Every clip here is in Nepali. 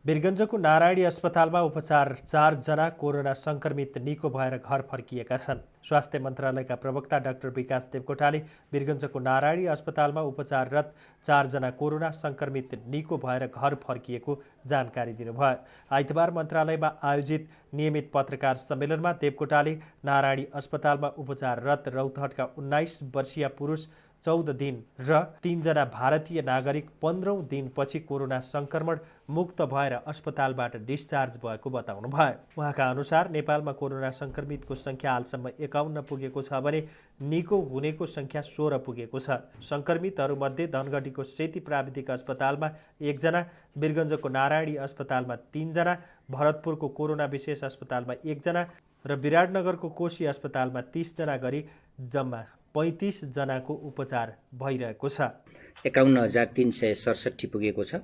वीरगञ्जको नारायणी अस्पतालमा उपचार 4 जना कोरोना संक्रमित निको भएर घर फर्किएका छन्। स्वास्थ्य मन्त्रालयका प्रवक्ता डाक्टर विकास देवकोटाले वीरगञ्जको नारायणी अस्पतालमा उपचाररत 4 जना कोरोना संक्रमित निको भएर घर फर्किएको जानकारी दिनुभयो। आइतबार मन्त्रालयमा आयोजित नियमित पत्रकार सम्मेलनमा देवकोटाले नारायणी अस्पतालमा उपचाररत रौतहटका 19 वर्षीय पुरुष 14 दिन र 3 जना भारतीय नागरिक 15औं दिनपछि कोरोना संक्रमण मुक्त भएर अस्पतालबाट डिस्चार्ज भएको बताउनुभयो। उहाँका अनुसार नेपालमा कोरोना संक्रमितको संख्या हालसम्म 51 पुगेको छ भने निको हुनेको संख्या 16 पुगेको छ। संक्रमितहरूमध्ये धनगढीको सेती प्राविधिक अस्पतालमा 1 जना, वीरगञ्जको नारायणी अस्पतालमा 3 जना, भरतपुरको कोरोना विशेष अस्पतालमा 1 जना र विराटनगरको कोशी अस्पतालमा 30 जना गरी जम्मा 35 जनाको उपचार भइरहेको छ। 51,367 पुगेको छ,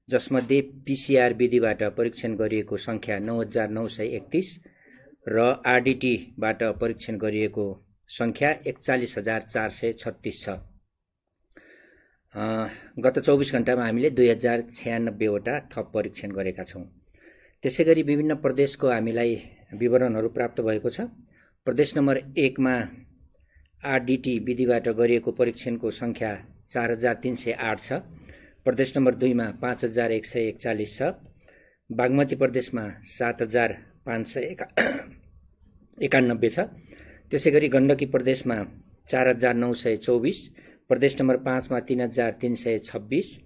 जसमध्ये पीसीआर विधिबाट परीक्षण गरिएको संख्या 9,931 र आरडीटीबाट परीक्षण गरिएको संख्या 41,436 छ। गत 24 घण्टामा हामीले 2096 वटा थप परीक्षण गरेका छौँ। त्यसैगरी विभिन्न प्रदेशको हामीलाई विवरणहरू प्राप्त भएको छ। प्रदेश नम्बर 1 मा आरडीटी विधिबाट गरिएको परीक्षणको संख्या 4,308 छ। प्रदेश नम्बर 2 मा 5,141 छ। बागमती प्रदेशमा 7,591 छ। त्यसैगरी गण्डकी प्रदेशमा 4,924, प्रदेश नम्बर 5 मा 3,326,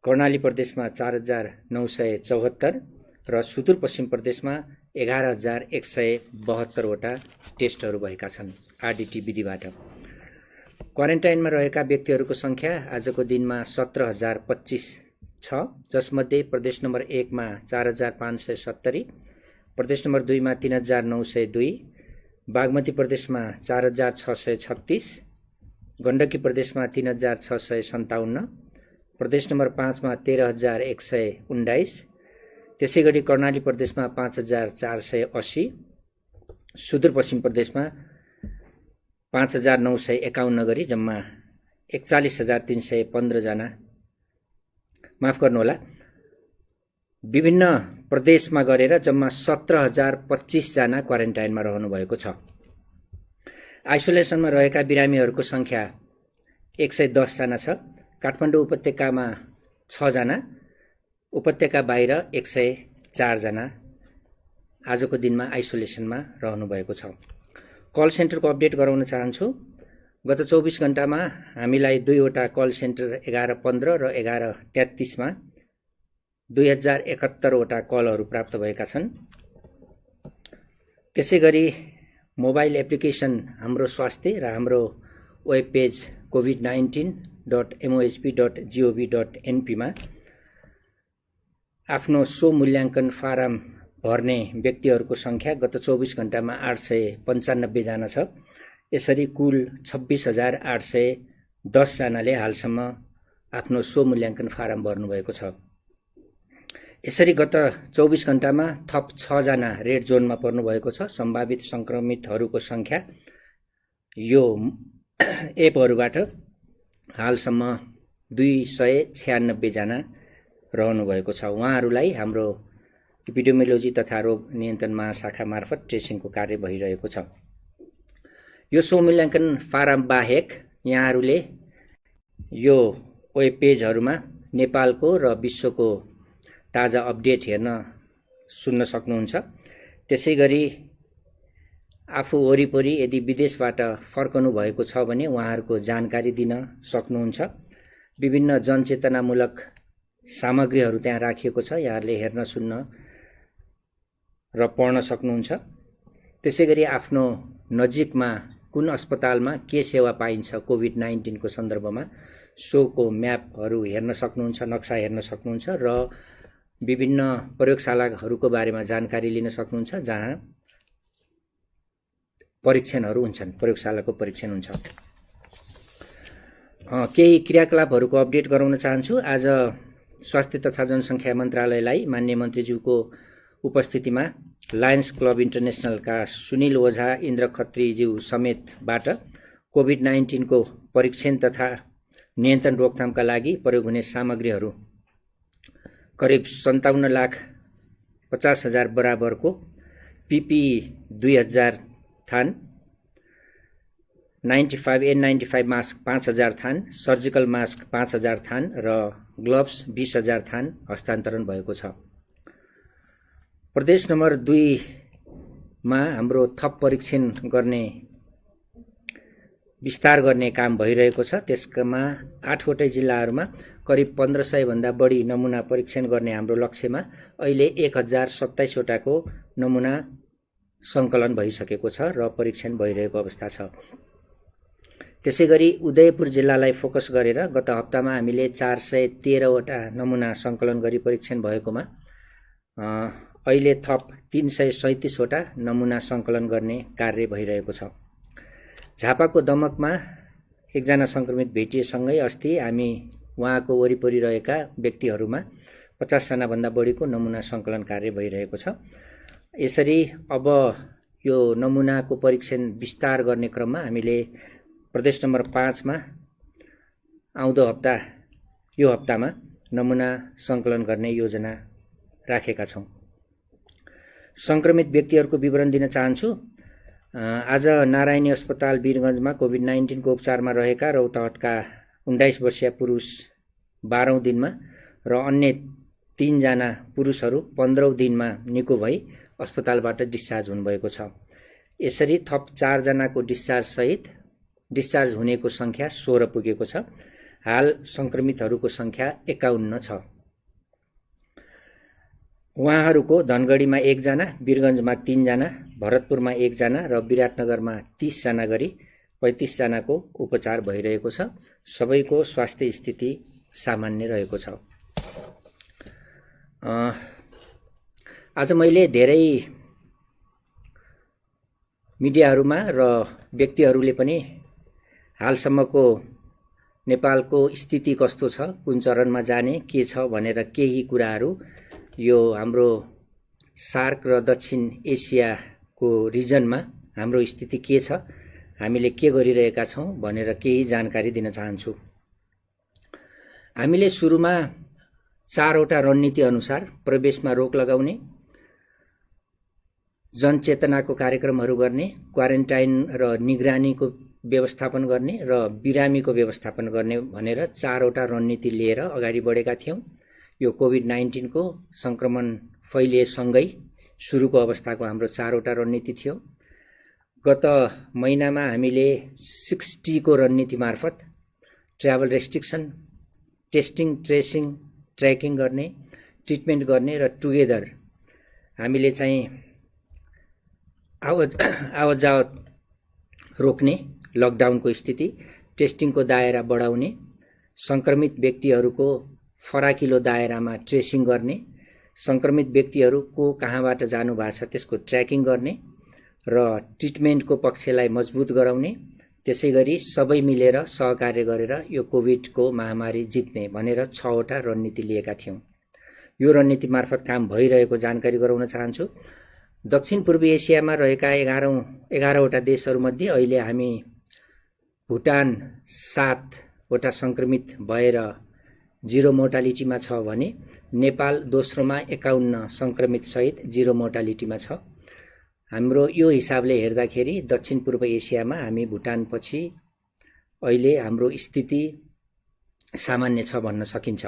कर्णाली प्रदेशमा 4,974 र सुदूरपश्चिम प्रदेशमा 11,172 वटा टेस्टहरू भएका छन् आरडीटी विधिबाट। क्वारेन्टाइनमा रहेका व्यक्तिहरूको संख्या आजको दिनमा 17,025 छ, जसमध्ये प्रदेश नम्बर 1 मा 4,570, प्रदेश नम्बर 2 मा 3,902, बागमती प्रदेशमा 4,636, गण्डकी प्रदेशमा 3,657, प्रदेश नम्बर 5 मा 13,119, त्यसैगरी कर्णाली प्रदेशमा 5,480, सुदूरपश्चिम प्रदेशमा 5,951 गरी जम्मा 41,315 जना, माफ गर्नुहोला, विभिन्न प्रदेशमा गरेर जम्मा 17,025 जना क्वारेन्टाइनमा रहनु भएको छ। आइसोलेसनमा रहेका बिरामीहरूको संख्या 110 जना छ। काठमाडौँ उपत्यकामा 6 जना, उपत्यका बाहिर 104 जना आजको दिनमा आइसोलेसनमा रहनु भएको छ। कल सेन्टरको अपडेट गराउन चाहन्छु। गत 24 घण्टामा हामीलाई 2 वटा कल सेन्टर 11:15 र 11:33 मा 2071 वटा कलहरू प्राप्त भएका छन्। त्यसैगरी मोबाइल एप्लिकेसन हाम्रो स्वास्थ्य र हाम्रो वेब पेज covid19.mohp.gov.np मा आफ्नो स्व मूल्याङ्कन फारम भर्ने व्यक्तिहरूको संख्या गत 24 घण्टामा 895 जना छ। यसरी कुल 26,810 जनाले हालसम्म आफ्नो स्व मूल्याङ्कन फारम भर्नुभएको छ। यसरी गत 24 घण्टामा थप 6 जना रेड जोनमा पर्नुभएको छ। सम्भावित संक्रमितहरूको संख्या यो एपहरूबाट हालसम्म 296 जना रहनु भएको छ। उहाँहरूलाई हाम्रो एपिडेमियोलोजी तथा रोग नियन्त्रण महाशाखा मार्फत ट्रेसिङको कार्य भइरहेको छ। यो स्व मूल्याङ्कन फारम बाहेक यहाँहरूले यो वेब पेजहरूमा नेपालको र विश्वको ताजा अपडेट हेर्न सुन्न सक्नुहुन्छ। त्यसैगरी आफू वरिपरि यदि विदेशबाट फर्कनु भएको छ भने उहाँहरूको जानकारी दिन सक्नुहुन्छ। विभिन्न जनचेतनामूलक सामग्रीहरू त्यहाँ राखिएको छ, यहाँहरूले हेर्न सुन्न र पढ्न सक्नुहुन्छ। त्यसैगरी आफ्नो नजिकमा कुन अस्पतालमा के सेवा पाइन्छ कोभिड-19 को सन्दर्भमा सोको म्यापहरू हेर्न सक्नुहुन्छ, नक्सा हेर्न सक्नुहुन्छ र विभिन्न प्रयोगशालाहरूको बारेमा जानकारी लिन सक्नुहुन्छ जहाँ परीक्षणहरू हुन्छन्, प्रयोगशालाको परीक्षण हुन्छ। केही क्रियाकलापहरूको अपडेट गराउन चाहन्छु। आज स्वास्थ्य तथा जनसङ्ख्या मन्त्रालयलाई माननीय मन्त्रीज्यूको उपस्थितिमा लायन्स क्लब इन्टरनेसनलका सुनिल ओझा, इन्द्र खत्रीज्यू समेतबाट कोभिड-19 को परीक्षण तथा नियन्त्रण रोकथामका लागि प्रयोग हुने सामग्रीहरू करिब 57,50,000 बराबरको PPE 2,000 थान, 95 N95 मास्क 5,000 थान, सर्जिकल मास्क 5,000 थान र ग्लोभ्स 20,000 थान हस्तान्तरण भएको छ। प्रदेश नम्बर 2 मा हाम्रो थप परीक्षण गर्ने विस्तार गर्ने काम भइरहेको छ। त्यसमा 8 वटै जिल्लाहरूमा करिब 1500 भन्दा बढी नमुना परीक्षण गर्ने हाम्रो लक्ष्यमा अहिले 1027 वटाको नमुना संकलन भइसकेको छ र परीक्षण भइरहेको अवस्था छ। त्यसैगरी उदयपुर जिल्लालाई फोकस गरेर गत हप्तामा हामीले 413 वटा नमुना संकलन गरी परीक्षण भएकोमा अहिले थप 337 वटा नमुना संकलन गर्ने कार्य भइरहेको छ। झापाको दमकमा एकजना संक्रमित भेटिएसँगै अस्ति हामी उहाँको वरिपरि रहेका व्यक्तिहरूमा 50 जना भन्दा बढीको नमुना संकलन कार्य भइरहेको छ। यसरी अब यो नमुनाको परीक्षण विस्तार गर्ने क्रममा हामीले प्रदेश नम्बर 5 मा आउँदो हप्ता यो हप्तामा नमुना संकलन गर्ने योजना राखेका छौं। संक्रमित व्यक्तिहरूको विवरण दिन चाहन्छु। आज नारायणी अस्पताल वीरगञ्जमा कोभिड-19 को उपचारमा रहेका रौतहटका 19 वर्षीय पुरुष 12औं दिनमा र अन्य 3 जना पुरुषहरू 15औं दिनमा निको भई अस्पतालबाट डिस्चार्ज हुनुभएको छ। यसरी थप 4 जनाको डिस्चार्ज सहित डिस्चार्ज हुनेको संख्या 16 पुगेको छ। हाल संक्रमितहरूको संख्या 51 छ। उहाँहरूको धनगढीमा 1 जना, वीरगञ्जमा 3 जना, भरतपुरमा 1 जना र विराटनगरमा 30 जना गरी 35 जनाको उपचार भइरहेको छ। सबैको स्वास्थ्य स्थिति सामान्य रहेको छ। आज मैले धेरै मिडियाहरूमा र व्यक्तिहरूले पनि हालसम्मको नेपालको स्थिति कस्तो छ, कुन चरणमा जाने, के छ भनेर केही कुराहरू यो हाम्रो सार्क र दक्षिण एसियाको रिजनमा हाम्रो स्थिति के छ, हामीले के गरिरहेका छौं भनेर केही जानकारी दिन चाहन्छु। हामीले सुरुमा 4 वटा रणनीति अनुसार प्रवेशमा रोक लगाउने, जनचेतनाको कार्यक्रमहरू गर्ने, क्वारेन्टाइन र निगरानीको व्यवस्थापन गर्ने र बिरामीको व्यवस्थापन गर्ने भनेर 4 वटा रणनीति लिएर अगाडि बढेका थियौं। यो कोभिड-19 को संक्रमण फैलिएसँगै सुरुको अवस्थाको हाम्रो 4 वटा रणनीति थियो। गत महिनामा हामीले 60 को रणनीति मार्फत travel restriction, testing, tracing, tracking गर्ने, ट्रिटमेन्ट गर्ने र टुगेदर हामीले चाहिँ आवत जावत रोक्ने, लकडाउनको स्थिति, टेस्टिङको दायरा बढाउने, संक्रमित व्यक्तिहरूको फराकिलो दायरामा ट्रेसिङ गर्ने, संक्रमित व्यक्तिहरूको कहाँबाट जानु भएको छ त्यसको ट्र्याकिङ गर्ने र ट्रिटमेन्टको पक्षलाई मजबुत गराउने, त्यसैगरी सबै मिलेर सहकार्य गरेर यो कोभिडको महामारी जित्ने भनेर 6 वटा रणनीति लिएका थियौं। यो रणनीति मार्फत काम भइरहेको जानकारी गराउन चाहन्छु। दक्षिण पूर्वी एसियामा रहेका 11 वटा देशहरूमध्ये अहिले हामी भुटान 7 वटा संक्रमित भएर 0 मोर्टालिटीमा छ भने नेपाल दोस्रोमा 51 संक्रमित सहित 0 मोर्टालिटीमा छ। हाम्रो यो हिसाबले हेर्दाखेरि दक्षिण पूर्व एसियामा हामी भुटान पछि अहिले हाम्रो स्थिति सामान्य छ भन्न सकिन्छ।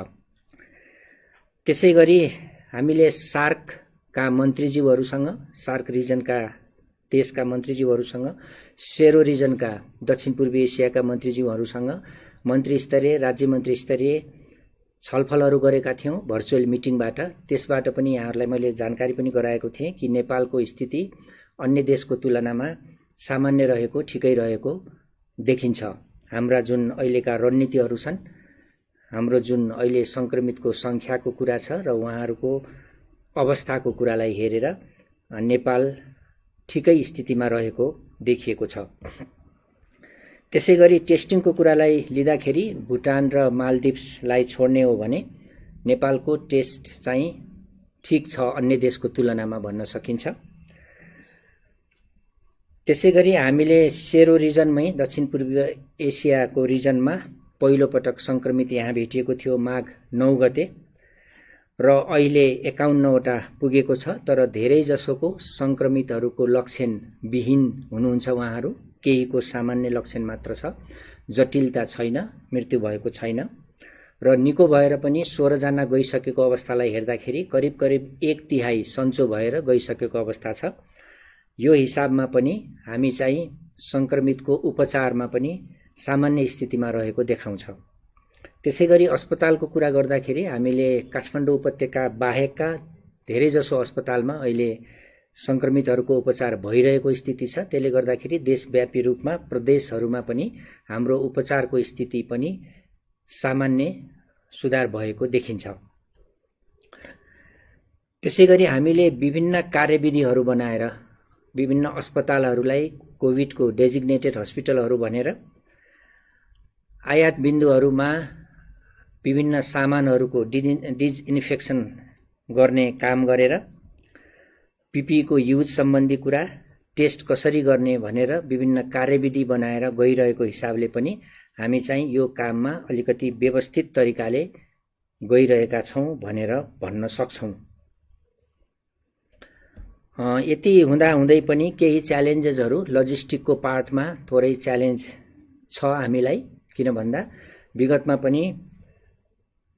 त्यसैगरी हामीले सार्कका मन्त्रीज्यूहरूसँग, सार्क रिजनका देशका मन्त्रीज्यूहरूसँग, सेरो रिजनका दक्षिण पूर्वी एसियाका मन्त्रीज्यूहरूसँग मन्त्री स्तरीय, राज्य मन्त्री स्तरीय छलफलहरू गरेका थियौं भर्चुअल मिटिङबाट। त्यसबाट पनि यहाँहरूलाई मैले जानकारी पनि गराएको थिएँ कि नेपालको स्थिति अन्य देशको तुलनामा सामान्य रहेको, ठिकै रहेको देखिन्छ। हाम्रा जुन अहिलेका रणनीतिहरू छन्, हाम्रो जुन अहिले संक्रमितको संख्याको कुरा छ र उहाँहरूको अवस्थाको कुरालाई हेरेर नेपाल ठिकै स्थितिमा रहेको देखिएको छ। त्यसैगरी टेस्टिङको कुरालाई लिँदाखेरि भुटान र मालदिप्सलाई छोड्ने हो भने नेपालको टेस्ट चाहिँ ठीक छ अन्य देशको तुलनामा भन्न सकिन्छ। त्यसैगरी हामीले सेरो रिजनमै दक्षिण पूर्वी एसियाको रिजनमा पहिलो पटक संक्रमित यहाँ भेटिएको थियो माघ 9 गते र अहिले 51वटा पुगेको छ। तर धेरैजसोको संक्रमितहरूको लक्षणविहीन हुनुहुन्छ उहाँहरू। केहीको सामान्य लक्षण मात्र छ, जटिलता छैन, मृत्यु भएको छैन। र निको भएर पनि 16 जना गइसकेको अवस्थालाई हेर्दाखेरि करिब करिब 1/3 सन्चो भएर गइसकेको अवस्था छ। यो हिसाबमा पनि हामी चाहिँ संक्रमितको उपचारमा पनि सामान्य स्थितिमा रहेको देखाउँछ। त्यसैगरी अस्पतालको कुरा गर्दाखेरि हामीले काठमाडौँ उपत्यका बाहेकका धेरैजसो अस्पतालमा अहिले संक्रमितहरूको उपचार भइरहेको स्थिति छ। त्यसले गर्दाखेरि देशव्यापी रूपमा प्रदेशहरूमा पनि हाम्रो उपचारको स्थिति पनि सामान्य सुधार भएको देखिन्छ। त्यसैगरी हामीले विभिन्न कार्यविधिहरू बनाएर विभिन्न अस्पतालहरूलाई कोभिडको डेजिग्नेटेड हस्पिटलहरू भनेर आयात बिन्दुहरूमा विभिन्न सामानहरूको डिजइन्फेक्सन गर्ने काम गरेर पिपीईको युज सम्बन्धी कुरा, टेस्ट कसरी गर्ने भनेर विभिन्न कार्यविधि बनाएर गइरहेको हिसाबले पनि हामी चाहिँ यो काममा अलिकति व्यवस्थित तरिकाले गइरहेका छौं भनेर भन्न सक्छौं। यति हुँदाहुँदै पनि केही च्यालेन्जेसहरू लजिस्टिकको पार्टमा थोरै च्यालेन्ज छ हामीलाई। किन भन्दा विगतमा पनि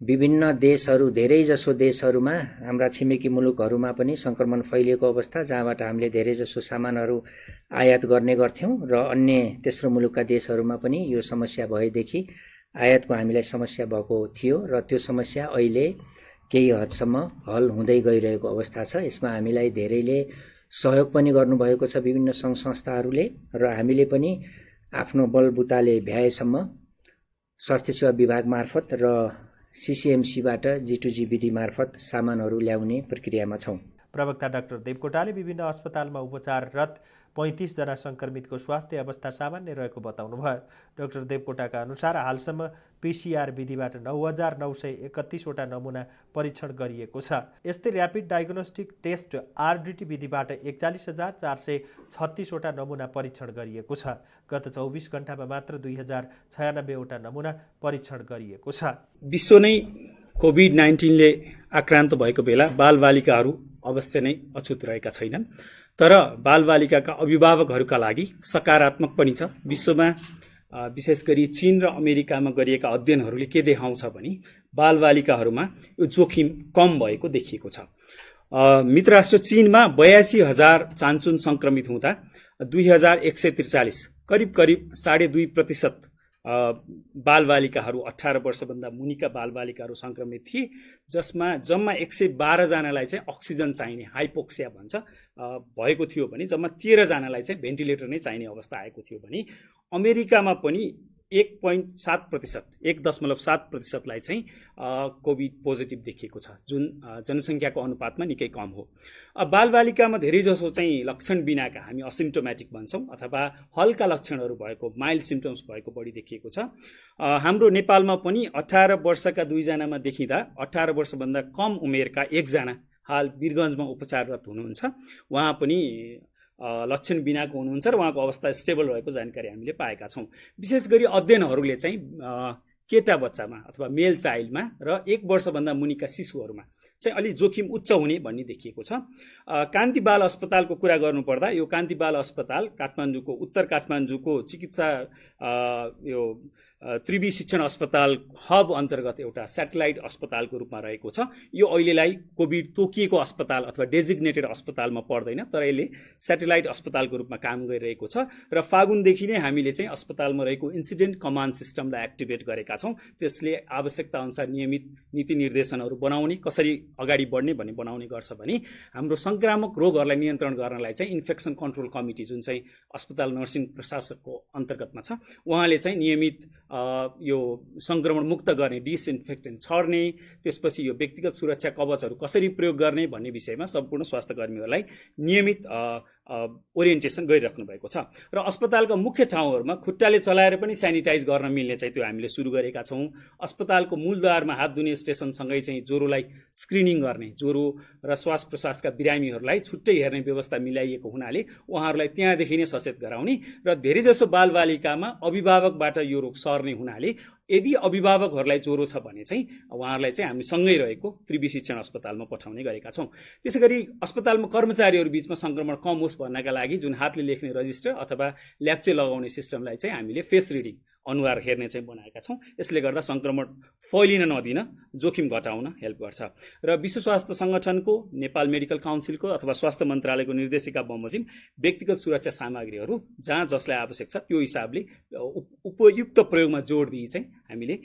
विभिन्न देशहरू, धेरैजसो देशहरूमा, हाम्रा छिमेकी मुलुकहरूमा पनि संक्रमण फैलिएको अवस्था, जहाँबाट हामीले धेरैजसो सामानहरू आयात गर्ने गर्थ्यौं र अन्य तेस्रो मुलुकका देशहरूमा पनि यो समस्या भएदेखि आयातको हामीलाई समस्या भएको थियो र त्यो समस्या अहिले केही हदसम्म हल हुँदै गइरहेको अवस्था छ। यसमा हामीलाई धेरैले सहयोग पनि गर्नुभएको छ विभिन्न सङ्घ संस्थाहरूले र हामीले पनि आफ्नो बलबुताले भ्याएसम्म स्वास्थ्य सेवा विभाग मार्फत र सीसीएमसीबाट G2G विधि मार्फत सामानहरू ल्याउने प्रक्रियामा छौं। प्रवक्ता डाक्टर देवकोटाले विभिन्न अस्पतालमा उपचाररत 35 जना संक्रमितको स्वास्थ्य अवस्था सामान्य रहेको बताउनुभयो। डाक्टर देवकोटाका अनुसार हालसम्म पीसीआर विधिबाट 9,931 वटा नमुना परीक्षण गरिएको छ। यस्तै र्यापिड डायग्नोस्टिक टेस्ट आरडीटी विधिबाट 41,436 वटा नमुना परीक्षण गरिएको छ। गत 24 घण्टामा मात्र 2,096 वटा नमुना परीक्षण गरिएको छ। विश्व नै कोभिड-19 ले आक्रान्त भएको बेला बालबालिकाहरू अवश्य नै अछुत रहेका छैनन्। तर बालबालिकाका अभिभावकहरूका लागि सकारात्मक पनि छ। विश्वमा विशेष गरी चीन र अमेरिकामा गरिएका अध्ययनहरूले के देखाउँछ भने बालबालिकाहरूमा यो जोखिम कम भएको देखिएको छ। मित्र राष्ट्र चीनमा 82,000 चान्चुन संक्रमित हुँदा 2,143 करिब 2.5% बालबालिकाहरू 18 वर्षभन्दा मुनिका बालबालिकाहरू संक्रमित थिए, जसमा जम्मा 112 जनालाई चाहिँ अक्सिजन चाहिने हाइपोक्सिया भन्छ भएको थियो भने जम्मा 13 जनालाई चाहिँ भेन्टिलेटर नै चाहिने अवस्था आएको थियो भने अमेरिकामा पनि 1.7% लाई चाहिँ कोभिड पोजिटिभ देखिएको छ, जुन जनसङ्ख्याको अनुपातमा निकै कम हो। बालबालिकामा धेरैजसो चाहिँ लक्षण बिनाका, हामी असिम्टोमेटिक भन्छौँ, अथवा हल्का लक्षणहरू भएको, माइल्ड सिम्पटम्स भएको बढी देखिएको छ। हाम्रो नेपालमा पनि 18 वर्षका 2 जनामा देखिँदा 18 वर्षभन्दा कम उमेरका 1 जना हाल वीरगञ्जमा उपचाररत हुनुहुन्छ। उहाँ पनि लक्षण बिनाको हुनुहुन्छ र उहाँको अवस्था स्टेबल रहेको जानकारी हामीले पाएका छौं। विशेष गरी अध्ययनहरूले चाहिँ केटा बच्चामा अथवा मेल चाइल्डमा र 1 वर्षभन्दा मुनिका शिशुहरूमा चाहिँ अलि जोखिम उच्च हुने भन्ने देखिएको छ। कान्ति बाल अस्पतालको कुरा गर्नुपर्दा यो कान्ति बाल अस्पताल काठमाडौँको उत्तर काठमाडौँको चिकित्सा यो त्रिवी शिक्षण अस्पताल हब अन्तर्गत एउटा स्याटेलाइट अस्पतालको रूपमा रहेको छ। यो अहिलेलाई कोभिड तोकिएको अस्पताल अथवा डेजिग्नेटेड अस्पतालमा पर्दैन, तर यसले स्याटेलाइट अस्पतालको रूपमा काम गरिरहेको छ र फागुनदेखि नै हामीले चाहिँ अस्पतालमा रहेको इन्सिडेन्ट कमान्ड सिस्टमलाई एक्टिभेट गरेका छौं। त्यसले आवश्यकता अनुसार नियमित नीति निर्देशनहरू बनाउने, कसरी अगाडि बढ्ने भन्ने बनाउने गर्छ भने हाम्रो संक्रामक रोगहरूलाई नियन्त्रण गर्नलाई चाहिँ इन्फेक्सन कन्ट्रोल कमिटी, जुन चाहिँ अस्पताल नर्सिङ प्रशासकको अन्तर्गतमा छ, उहाँले चाहिँ नियमित यो संक्रमण मुक्त गर्ने, डिसइन्फेक्टेन्ट छर्ने, त्यसपछि यो व्यक्तिगत सुरक्षा कवचहरू कसरी प्रयोग गर्ने भन्ने विषयमा सम्पूर्ण स्वास्थ्य कर्मीहरूलाई नियमित ओरिएन्टेसन गरिराख्नु भएको छ। र अस्पतालका मुख्य ठाउँहरूमा खुट्टाले चलाएर पनि सेनिटाइज गर्न मिल्ने चाहिँ त्यो हामीले सुरु गरेका छौं। अस्पतालको मूलद्वारमा हात धुने स्टेसनसँगै चाहिँ ज्वरोलाई स्क्रिनिङ गर्ने, ज्वरो र श्वास प्रश्वासका बिरामीहरूलाई छुट्टै हेर्ने व्यवस्था मिलाइएको हुनाले उहाँहरूलाई त्यहाँदेखि नै सचेत गराउने र धेरैजसो बालबालिकामा अभिभावकबाट यो रोग सर्ने हुनाले यदि अभिभावकहरूलाई ज्वरो छ भने चाहिँ उहाँहरूलाई चाहिँ हामी सँगै रहेको त्रिवी शिक्षण अस्पतालमा पठाउने गरेका छौँ। त्यसै गरी अस्पतालमा कर्मचारीहरू बीचमा संक्रमण कम होस् भन्नका लागि जुन हातले लेख्ने रजिस्टर अथवा ल्याप्चे लगाउने सिस्टमलाई चाहिँ हामीले फेस रिडिङ अनुहार हेर्ने चाहिँ बनाएका छौँ। यसले गर्दा संक्रमण फैलिन नदिन, जोखिम घटाउन हेल्प गर्छ। र विश्व स्वास्थ्य सङ्गठनको, नेपाल मेडिकल काउन्सिलको अथवा स्वास्थ्य मन्त्रालयको निर्देशिका बमोजिम व्यक्तिगत सुरक्षा सामग्रीहरू जहाँ जसलाई आवश्यक छ त्यो हिसाबले उपयुक्त प्रयोगमा जोड दिई चाहिँ हामीले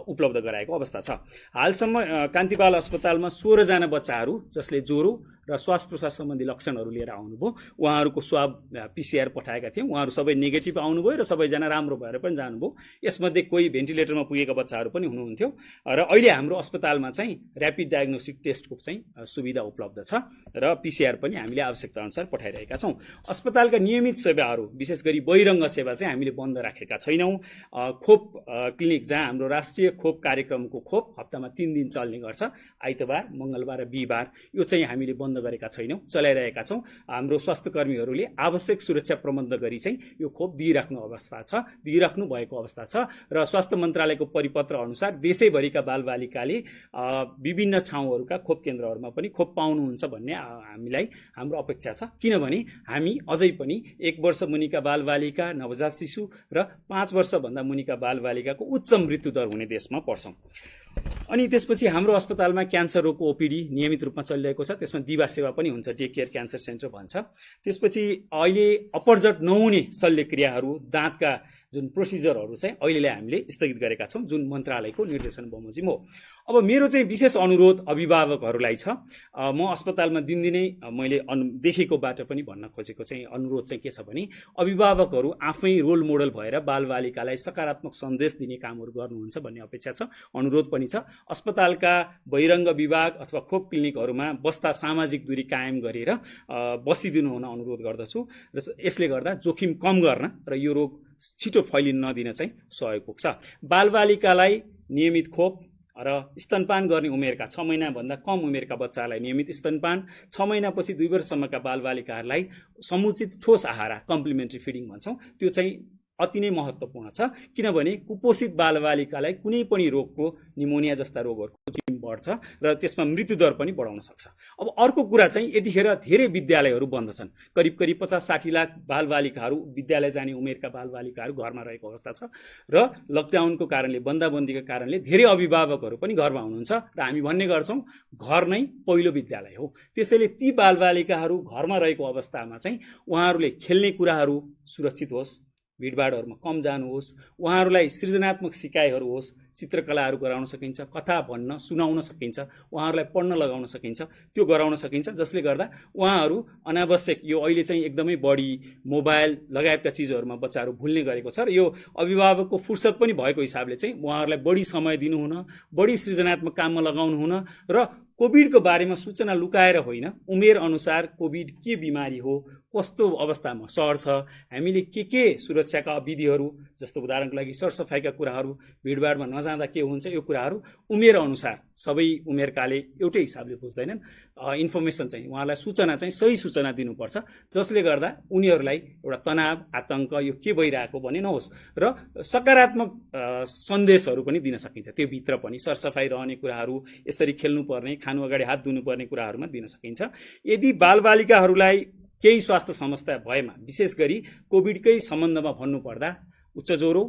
उपलब्ध गराएको अवस्था छ। हालसम्म कान्ति बाल अस्पतालमा 16 जना बच्चाहरू जसले ज्वरो र श्वास प्रश्वास सम्बन्धी लक्षणहरू लिएर आउनुभयो, उहाँहरूको स्वाब PCR पठाएका थियौँ। उहाँहरू सबै नेगेटिभ आउनुभयो र सबैजना राम्रो भएर पनि जानुभयो। यसमध्ये कोही भेन्टिलेटरमा पुगेका बच्चाहरू पनि हुनुहुन्थ्यो र अहिले हाम्रो अस्पतालमा चाहिँ ऱ्यापिड डायग्नोस्टिक टेस्टको चाहिँ सुविधा उपलब्ध छ र PCR पनि हामीले आवश्यकता अनुसार पठाइरहेका छौँ। अस्पतालका नियमित सेवाहरू विशेष गरी बहिरङ्ग सेवा चाहिँ हामीले बन्द राखेका छैनौँ। खोप क्लिनिक जहाँ हाम्रो राष्ट्रिय खोप कार्यक्रमको खोप हप्तामा 3 दिन चल्ने गर्छ, आइतबार, मङ्गलबार र बिहिबार, यो चाहिँ हामीले बन्द गरेका छैनौँ, चलाइरहेका छौँ। हाम्रो स्वास्थ्यकर्मीहरूले आवश्यक सुरक्षा प्रबन्ध गरी चाहिँ यो खोप दिइराख्नु भएको अवस्था छ र स्वास्थ्य मन्त्रालयको परिपत्र अनुसार देशैभरिका बालबालिकाले विभिन्न ठाउँहरूका खोप केन्द्रहरूमा पनि खोप पाउनुहुन्छ भन्ने हाम्रो अपेक्षा छ। किनभने हामी अझै पनि 1 वर्ष मुनिका बालबालिका, नवजात शिशु र 5 वर्षभन्दा मुनिका बालबालिकाको उच्च मृत्युदर हुने देशमा पर्छौँ। अनि त्यसपछि हाम्रो अस्पतालमा क्यान्सर रोगको ओपिडी नियमित रूपमा चलिरहेको छ। त्यसमा दिवा सेवा पनि हुन्छ, डे केयर क्यान्सर सेन्टर भन्छ। त्यसपछि अहिले अपरजट नहुने शल्यक्रियाहरू, दाँतका जुन प्रोसिजरहरू चाहिँ अहिले हामीले स्थगित गरेका छौँ, जुन मन्त्रालयको निर्देशन बमोजिम हो। अब मेरो चाहिँ विशेष अनुरोध अभिभावकहरूलाई छ। म अस्पतालमा दिनदिनै मैले देखेकोबाट पनि भन्न खोजेको चाहिँ अनुरोध चाहिँ के छ भने अभिभावकहरू आफै रोल मोडल भएर बालबालिकालाई सकारात्मक सन्देश दिने कामहरू गर्नुहुन्छ भन्ने अपेक्षा छ, अनुरोध पनि छ। अस्पतालका बहिरङ्ग विभाग अथवा खोप क्लिनिकहरूमा बस्दा सामाजिक दूरी कायम गरेर बसिदिनु हुन अनुरोध गर्दछु र यसले गर्दा जोखिम कम गर्न र यो रोग छिटो फैलिन नदिन चाहिँ सहयोग पुग्छ। बालबालिकालाई नियमित खोप र स्तनपान गर्ने उमेरका 6 महिनाभन्दा कम उमेरका बच्चाहरूलाई नियमित स्तनपान, 6 महिनापछि 2 वर्षसम्मका बालबालिकाहरूलाई समुचित ठोस आहार, कम्प्लिमेन्ट्री फिडिङ भन्छौँ, त्यो चाहिँ अति नै महत्त्वपूर्ण छ। किनभने कुपोषित बालबालिकालाई कुनै पनि रोगको, निमोनिया जस्ता रोगहरूको जोखिम बढ्छ र त्यसमा मृत्युदर पनि बढाउन सक्छ। अब अर्को कुरा चाहिँ यतिखेर धेरै विद्यालयहरू बन्द छन्। करिब 50-60 लाख बालबालिकाहरू, विद्यालय जाने उमेरका बालबालिकाहरू घरमा रहेको अवस्था छ र लकडाउनको कारणले, बन्दाबन्दीको कारणले धेरै अभिभावकहरू पनि घरमा हुनुहुन्छ र हामी भन्ने गर्छौँ घर नै पहिलो विद्यालय हो। त्यसैले ती बालबालिकाहरू घरमा रहेको अवस्थामा चाहिँ उहाँहरूले खेल्ने कुराहरू सुरक्षित होस्, भिडभाडहरूमा कम जानुहोस्, उहाँहरूलाई सृजनात्मक सिकाइहरू होस्, चित्रकलाहरू गराउन सकिन्छ, कथा भन्न सुनाउन सकिन्छ, उहाँहरूलाई पढ्न लगाउन सकिन्छ, त्यो गराउन सकिन्छ, जसले गर्दा उहाँहरू अनावश्यक यो अहिले चाहिँ एकदमै बढी मोबाइल लगायतका चिजहरूमा बच्चाहरू भुल्ने गरेको छ र यो अभिभावकको फुर्सद पनि भएको हिसाबले चाहिँ उहाँहरूलाई बढी समय दिनुहुन, बढी सृजनात्मक काममा लगाउनु हुन र कोभिडको बारेमा सूचना लुकाएर होइन, उमेर अनुसार कोभिड के बिमारी हो, कस्तो अवस्थामा सर्छ, हामीले के सुरक्षाका विधिहरू, जस्तो उदाहरणको लागि सरसफाइका कुराहरू, भिडभाडमा नजाँदा के हुन्छ, यो कुराहरू उमेर अनुसार सबै उमेरकाले एउटै हिसाबले बुझ्दैनन्। इन्फर्मेसन चाहिँ उहाँहरूलाई सूचना चाहिँ सही सूचना दिनुपर्छ, जसले गर्दा उनीहरूलाई एउटा तनाव, आतंक यो के भइरहेको भन्ने नहोस् र सकारात्मक सन्देशहरू पनि दिन सकिन्छ। त्यो भित्र पनि सरसफाइ रहने कुराहरू, यसरी खेल्नुपर्ने, खानु अगाडि हात धुनुपर्ने कुराहरूमा दिन सकिन्छ। यदि बालबालिकाहरूलाई केही स्वास्थ्य समस्या भएमा, विशेष गरी कोभिडकै सम्बन्धमा भन्नुपर्दा उच्च ज्वरो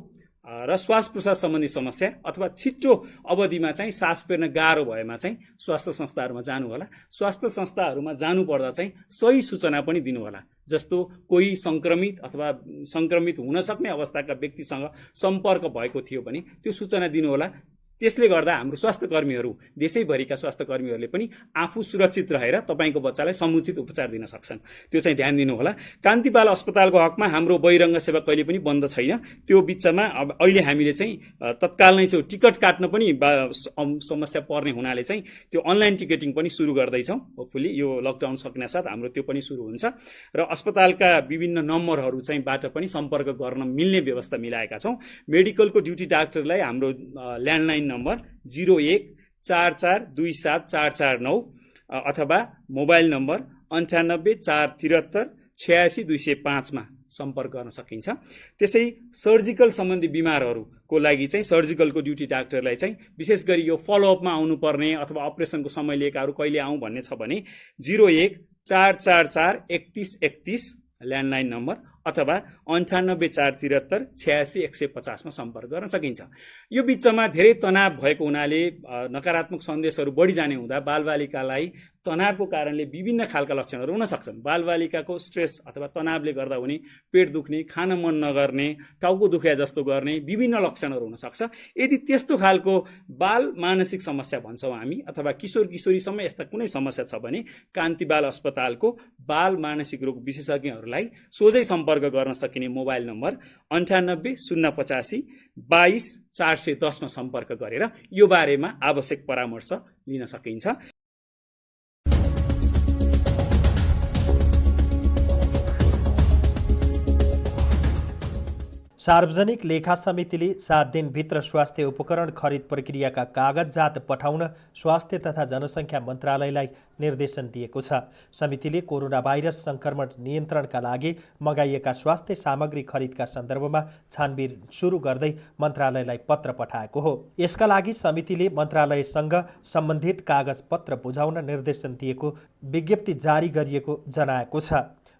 र श्वास प्रश्वास सम्बन्धी समस्या अथवा छिटो अवधिमा चाहिँ सास फेर्न गाह्रो भएमा चाहिँ स्वास्थ्य संस्थाहरूमा जानु होला। स्वास्थ्य संस्थाहरूमा जानुपर्दा चाहिँ सही सूचना पनि दिनु होला। जस्तो कोही संक्रमित अथवा संक्रमित हुन सक्ने अवस्थाका व्यक्तिसँग सम्पर्क भएको थियो भने त्यो सूचना दिनु होला। त्यसले गर्दा हाम्रो स्वास्थ्यकर्मीहरू, देशैभरिका स्वास्थ्यकर्मीहरूले पनि आफू सुरक्षित रहेर तपाईँको बच्चालाई समुचित उपचार दिन सक्छन्, त्यो चाहिँ ध्यान दिनु होला। कान्ति बाल अस्पतालको हकमा हाम्रो बहिरङ्ग सेवा कहिले पनि बन्द छैन। त्यो बिचमा अब अहिले हामीले चाहिँ तत्काल नै चाहिँ टिकट काट्न पनि समस्या पर्ने हुनाले चाहिँ त्यो अनलाइन टिकटिङ पनि सुरु गर्दैछौँ। होपफुली यो लकडाउन सक्नासाथ हाम्रो त्यो पनि सुरु हुन्छ र अस्पतालका विभिन्न नम्बरहरू चाहिँ बाट पनि सम्पर्क गर्न मिल्ने व्यवस्था मिलाएका छौँ। मेडिकलको ड्युटी डाक्टरलाई हाम्रो ल्यान्डलाइन नम्बर 0144274449 अथवा मोबाइल नम्बर 9847386205 मा सम्पर्क गर्न सकिन्छ। त्यसै सर्जिकल सम्बन्धी बिमारहरू को लागि चाहिँ सर्जिकलको ड्युटी डाक्टरलाई चाहिँ विशेष गरी यो फलोअपमा आउनुपर्ने अथवा अपरेसनको समय लिएकाहरू कहिले आउँ भन्ने छ भने 01-444-3131 ल्यान्डलाइन नम्बर अथवा 98-473-86-150 मा सम्पर्क गर्न सकिन्छ। यो बिचमा धेरै तनाव भएको हुनाले नकारात्मक सन्देशहरू बढी जाने हुँदा बालबालिकालाई तनावको कारणले विभिन्न खालका लक्षणहरू हुन सक्छन्। बालबालिकाको स्ट्रेस अथवा तनावले गर्दा हुने पेट दुख्ने, खान मन नगर्ने, टाउको दुख्या जस्तो गर्ने विभिन्न लक्षणहरू हुन सक्छ। यदि त्यस्तो खालको बाल मानसिक समस्या भन्छौँ हामी अथवा किशोर किशोरीसम्म यस्ता कुनै समस्या छ भने कान्ति बाल अस्पतालको बाल मानसिक रोग विशेषज्ञहरूलाई सोझै सम्पर्क गर्न सकिने मोबाइल नम्बर 98-085-22-410 मा सम्पर्क गरेर यो बारेमा आवश्यक परामर्श लिन सकिन्छ। सार्वजनिक लेखा समितिले 7 दिनभित्र स्वास्थ्य उपकरण खरिद प्रक्रियाका कागजात पठाउन स्वास्थ्य तथा जनसङ्ख्या मन्त्रालयलाई निर्देशन दिएको छ। समितिले कोरोना भाइरस सङ्क्रमण नियन्त्रणका लागि मगाइएका स्वास्थ्य सामग्री खरिदका सन्दर्भमा छानबिन सुरु गर्दै मन्त्रालयलाई पत्र पठाएको हो। यसका लागि समितिले मन्त्रालयसँग सम्बन्धित कागजपत्र बुझाउन निर्देशन दिएको विज्ञप्ति जारी गरिएको जनाएको छ।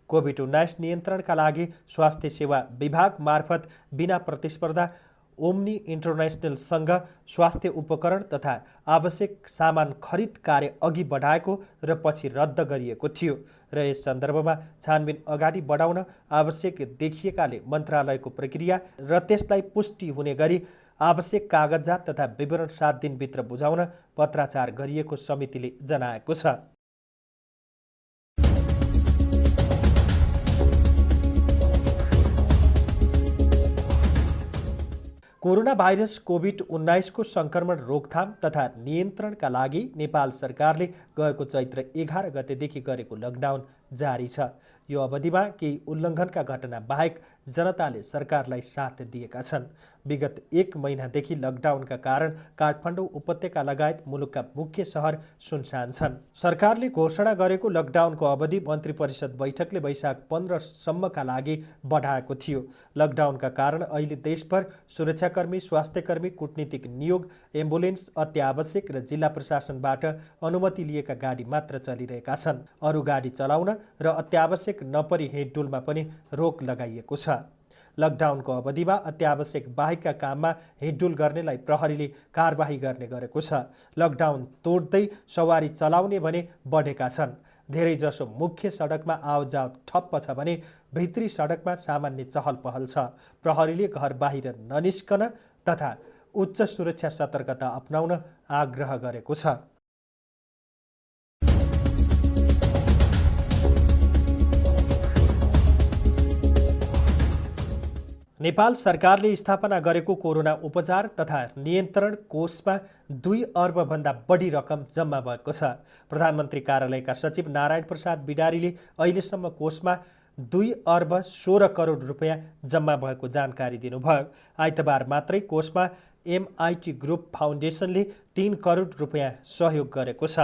कोभिड-19 नियन्त्रणका लागि स्वास्थ्य सेवा विभाग मार्फत बिना प्रतिस्पर्धा ओम्नी इन्टरनेसनलसँग स्वास्थ्य उपकरण तथा आवश्यक सामान खरिद कार्य अघि बढाएको र पछि रद्द गरिएको थियो र यस सन्दर्भमा छानबिन अगाडि बढाउन आवश्यक देखिएकाले मन्त्रालयको प्रक्रिया र त्यसलाई पुष्टि हुने गरी आवश्यक कागजात तथा विवरण 7 दिनभित्र बुझाउन पत्राचार गरिएको समितिले जनाएको छ। कोरोना भाइरस कोभिड-19 को सङ्क्रमण रोकथाम तथा नियन्त्रणका लागि नेपाल सरकारले गएको चैत्र 11 गतेदेखि गरेको लकडाउन जारी छ। यो अवधिमा केही उल्लङ्घनका घटना बाहेक जनताले सरकारलाई साथ दिएका छन्। विगत 1 महिनादेखि लकडाउनका कारण काठमाडौँ उपत्यका लगायत मुलुकका मुख्य सहर सुनसान छन्। सरकारले घोषणा गरेको लकडाउनको अवधि मन्त्री परिषद बैठकले वैशाख 15 सम्मका लागि बढाएको थियो। लकडाउनका कारण अहिले देशभर सुरक्षाकर्मी, स्वास्थ्यकर्मी, कूटनीतिक नियोग, एम्बुलेन्स, अत्यावश्यक र जिल्ला प्रशासनबाट अनुमति लिएका गाडी मात्र चलिरहेका छन्। अरू गाडी चलाउन र अत्यावश्यक नपरी हिँडडुलमा पनि रोक लगाइएको छ। लकडाउनको अवधिमा अत्यावश्यक बाहेकका काममा हिँडडुल गर्नेलाई प्रहरीले कारबाही गर्ने गरेको छ। लकडाउन तोड्दै सवारी चलाउने भने बढेका छन्। धेरैजसो मुख्य सडकमा आवतजावत ठप्प छ भने भित्री सडकमा सामान्य चहल पहल छ। प्रहरीले घर बाहिर ननिस्कन तथा उच्च सुरक्षा सतर्कता अपनाउन आग्रह गरेको छ। नेपाल सरकारले स्थापना गरेको कोरोना उपचार तथा नियन्त्रण कोषमा 2 अर्बभन्दा बढी रकम जम्मा भएको छ। प्रधानमन्त्री कार्यालयका सचिव नारायण प्रसाद बिडारीले अहिलेसम्म कोषमा 2 अर्ब 16 करोड रुपियाँ जम्मा भएको जानकारी दिनुभयो। आइतबार मात्रै कोषमा MIT ग्रुप फाउन्डेसनले 3 करोड रुपियाँ सहयोग गरेको छ।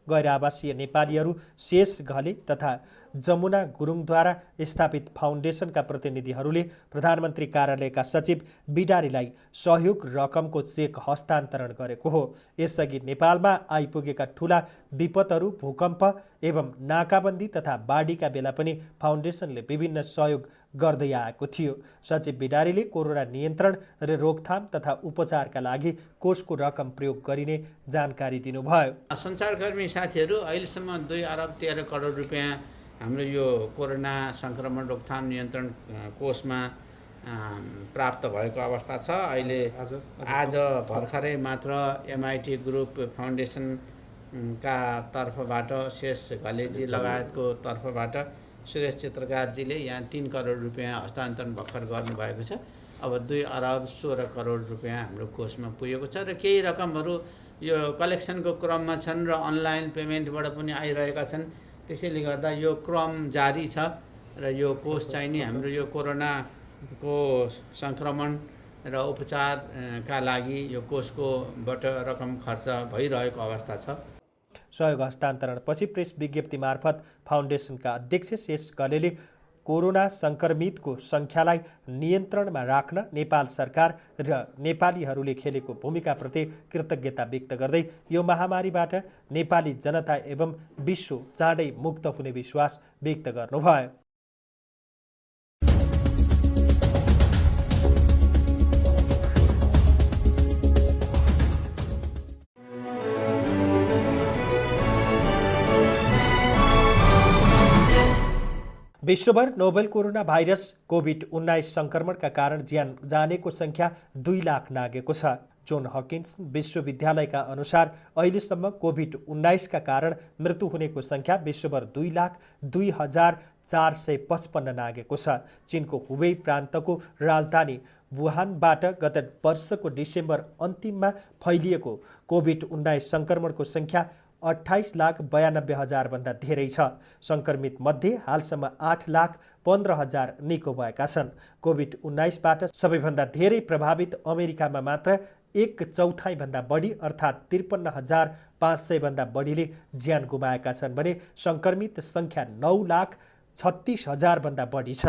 गैर आवासीय नेपालीहरू शेष घले तथा जमुना गुरुङद्वारा स्थापित फाउन्डेसनका प्रतिनिधिहरूले प्रधानमन्त्री कार्यालयका सचिव बिडारीलाई सहयोग रकमको चेक हस्तान्तरण गरेको हो। यसअघि नेपालमा आइपुगेका ठूला विपदहरू, भूकम्प एवं नाकाबन्दी तथा बाढीका बेला पनि फाउन्डेसनले विभिन्न सहयोग गर्दै आएको थियो। सचिव बिडारीले कोरोना नियन्त्रण र रोकथाम तथा उपचारका लागि कोषको रकम प्रयोग गरिने जानकारी दिनुभयो। सञ्चारकर्मी साथीहरू अहिलेसम्म 2 अर्ब 13 करोड रुपियाँ हाम्रो यो कोरोना सङ्क्रमण रोकथाम नियन्त्रण कोषमा प्राप्त भएको अवस्था छ। अहिले आज भर्खरै मात्र MIT ग्रुप फाउन्डेसनका तर्फबाट शेष घलेजी लगायतको तर्फबाट सुरेश चित्रकारजीले यहाँ 3 करोड रुपियाँ हस्तान्तरण भर्खर गर्नुभएको छ। अब 2 अर्ब 16 करोड रुपियाँ हाम्रो कोषमा पुगेको छ र केही रकमहरू यो कलेक्सनको क्रममा छन् र अनलाइन पेमेन्टबाट पनि आइरहेका छन्। त्यसैले गर्दा यो क्रम जारी छ र यो कोष चाहिँ नि हाम्रो यो कोरोनाको सङ्क्रमण र उपचारका लागि यो कोषकोबाट रकम खर्च भइरहेको अवस्था छ। सहयोग हस्तान्तरणपछि प्रेस विज्ञप्ति मार्फत फाउन्डेसनका अध्यक्ष शेष घलेले कोरोना सङ्क्रमितको सङ्ख्यालाई नियन्त्रणमा राख्न नेपाल सरकार र नेपालीहरूले खेलेको भूमिकाप्रति कृतज्ञता व्यक्त गर्दै यो महामारीबाट नेपाली जनता एवं विश्व चाँडै मुक्त हुने विश्वास व्यक्त गर्नुभयो। विश्वभर नोभेल कोरोना भाइरस कोभिड-19 सङ्क्रमणका कारण ज्यान जानेको सङ्ख्या 2 लाख नागेको छ। जोन हकिन्स विश्वविद्यालयका अनुसार अहिलेसम्म कोभिड-19का कारण मृत्यु हुनेको सङ्ख्या विश्वभर 2,02,455 नागेको छ। चीनको हुबेई प्रान्तको राजधानी वुहानबाट गत वर्षको डिसेम्बर अन्तिममा फैलिएको कोभिड-19 सङ्क्रमणको सङ्ख्या 28,92,000 भन्दा धेरै छ। सङ्क्रमित मध्ये हालसम्म 8,15,000 निको भएका छन्। कोभिड-19बाट सबैभन्दा धेरै प्रभावित अमेरिकामा मात्र 1/4 भन्दा बढी अर्थात् 53,500 भन्दा बढीले ज्यान गुमाएका छन् भने सङ्क्रमित सङ्ख्या 9,36,000 भन्दा बढी छ।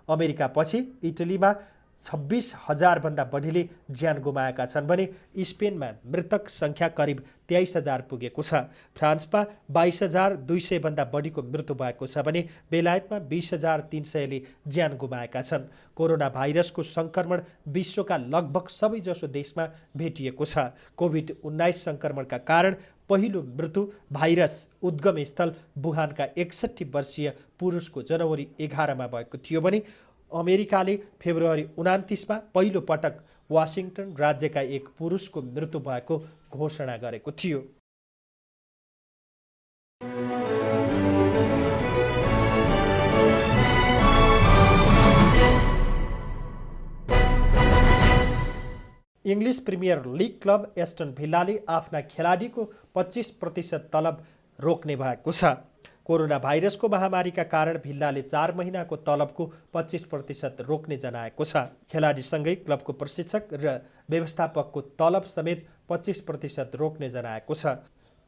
अमेरिकापछि इटलीमा 26,000 भन्दा बढीले ज्यान गुमाएका छन् भने स्पेनमा मृतक सङ्ख्या करिब 23,000 पुगेको छ। फ्रान्समा 22,200 भन्दा बढीको मृत्यु भएको छ भने बेलायतमा 20,300ले ज्यान गुमाएका छन्। कोरोना भाइरसको सङ्क्रमण विश्वका लगभग सबैजसो देशमा भेटिएको छ। कोभिड-19 सङ्क्रमणका कारण पहिलो मृत्यु भाइरस उद्गम स्थल वुहानका 61 वर्षीय पुरुषको जनवरी 11मा भएको थियो भने अमेरिकाले फेब्रुअरी 29मा पहिलो पटक वासिङ्टन राज्यका एक पुरुषको मृत्यु भएको घोषणा गरेको थियो। English Premier League club Aston भिल्लाले आफ्ना खेलाडीको 25% तलब रोक्ने भएको छ। कोरोना भाइरसको महामारीका कारण भिल्लाले 4 महिनाको तलबको 25% रोक्ने जनाएको छ। खेलाडीसँगै क्लबको प्रशिक्षक र व्यवस्थापकको तलब समेत 25% रोक्ने जनाएको छ।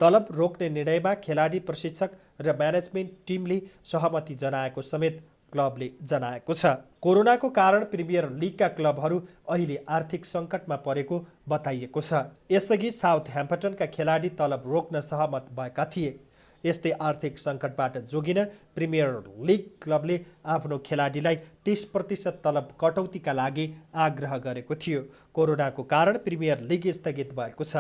तलब रोक्ने निर्णयमा खेलाडी, प्रशिक्षक र म्यानेजमेन्ट टिमले सहमति जनाएको समेत क्लबले जनाएको छ। कोरोनाको कारण प्रिमियर लिगका क्लबहरू अहिले आर्थिक सङ्कटमा परेको बताइएको छ। यसअघि साउथह्याम्पटनका खेलाडी तलब रोक्न सहमत भएका थिए। यस्तै आर्थिक सङ्कटबाट जोगिन प्रिमियर लिग क्लबले आफ्नो खेलाडीलाई 30% तलब कटौतीका लागि आग्रह गरेको थियो। कोरोनाको कारण प्रिमियर लिग स्थगित भएको छ।